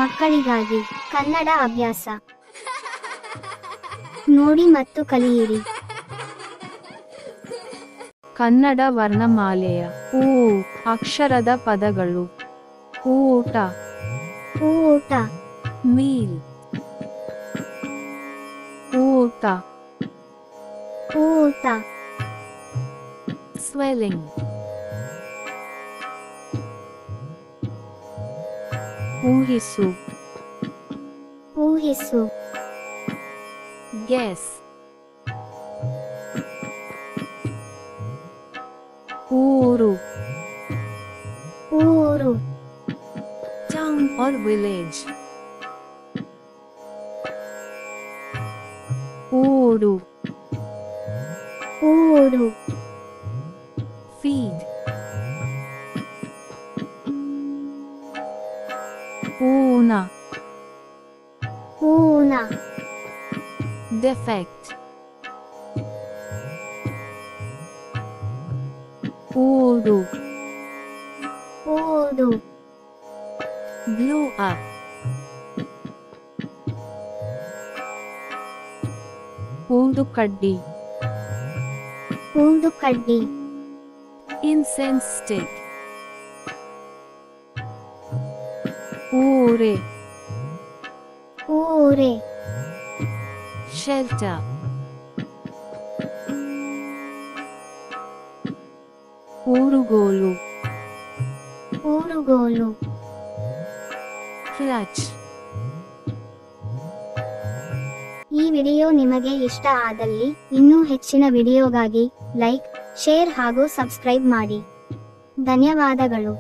ಮಕ್ಕಳಿಗಾಗಿ ಕನ್ನಡ ಅಭ್ಯಾಸ ನೋಡಿ ಮತ್ತು ಕಲಿಯಿರಿ. ಕನ್ನಡ ವರ್ಣಮಾಲೆಯ ಊ ಅಕ್ಷರದ ಪದಗಳು. ಊಟ, ಊಟ, ಮೀಲ್, ಊತ, ಊತ, swelling, ಊಹಿಸು, ಊಹಿಸು, guess, ಊರು, ಊರು, town or village, ಊರು, ಊರು, feed, ಊನ, ಊನ, defect, ಊರು, ಊರು, blew up, ಊದುಕಡ್ಡಿ, ಊದುಕಡ್ಡಿ, incense stick, ಊರೆ, ಊರೆ, shelter, ಊರುಗೋಲು, ಊರುಗೋಲು. clutch. ಈ ವಿಡಿಯೋ ನಿಮಗೆ ಇಷ್ಟ ಆದಲ್ಲಿ ಇನ್ನೂ ಹೆಚ್ಚಿನ ವಿಡಿಯೋಗಾಗಿ ಲೈಕ್, ಶೇರ್ ಹಾಗೂ ಸಬ್ಸ್ಕ್ರೈಬ್ ಮಾಡಿ. ಧನ್ಯವಾದಗಳು.